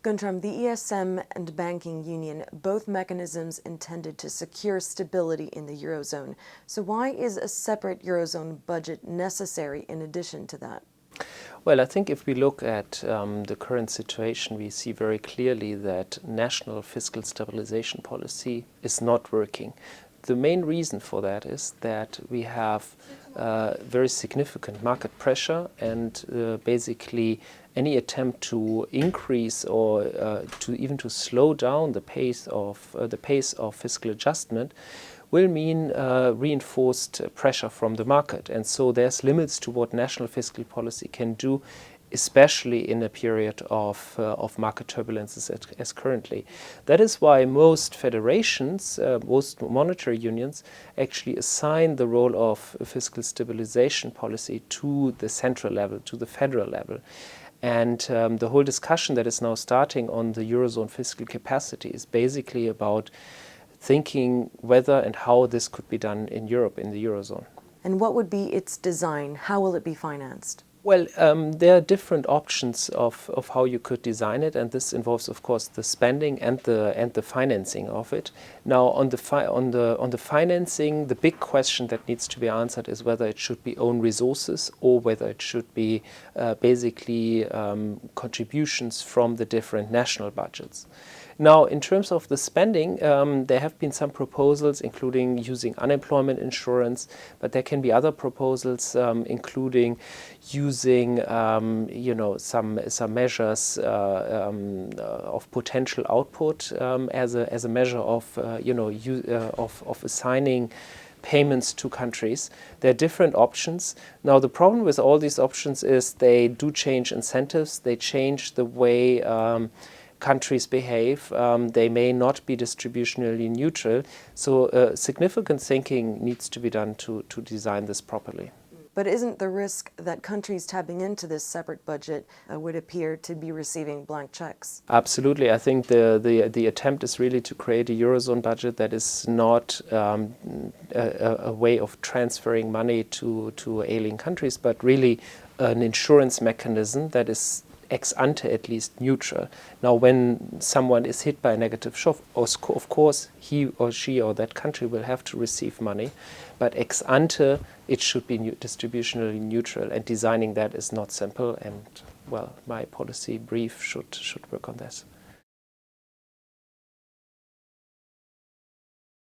Guntram, the ESM and banking union, both mechanisms intended to secure stability in the Eurozone. So why is a separate Eurozone budget necessary in addition to that? Well, I think if we look at the current situation, we see very clearly that national fiscal stabilization policy is not working. The main reason for that is that we have very significant market pressure, and basically any attempt to increase or to slow down the pace of fiscal adjustment will mean reinforced pressure from the market. And so there's limits to what national fiscal policy can do, especially in a period of market turbulences as currently. That is why most federations, most monetary unions, actually assign the role of fiscal stabilization policy to the central level, to the federal level. And the whole discussion that is now starting on the Eurozone fiscal capacity is basically about thinking whether and how this could be done in Europe, in the Eurozone. And what would be its design? How will it be financed? Well, there are different options of how you could design it, and this involves, of course, the spending and the financing of it. Now, on the financing, the big question that needs to be answered is whether it should be own resources or whether it should be basically contributions from the different national budgets. Now, in terms of the spending, there have been some proposals, including using unemployment insurance, but there can be other proposals, including using, some measures of potential output as a measure of, of assigning payments to countries. There are different options. Now, the problem with all these options is they do change incentives. They change the way countries behave. They may not be distributionally neutral. So significant thinking needs to be done to design this properly. But isn't the risk that countries tapping into this separate budget would appear to be receiving blank checks? Absolutely. I think the attempt is really to create a Eurozone budget that is not a way of transferring money to ailing countries, but really an insurance mechanism that is ex ante at least neutral. Now, when someone is hit by a negative shock, of course, he or she or that country will have to receive money, but ex ante, it should be distributionally neutral, and designing that is not simple, and, well, my policy brief should work on this.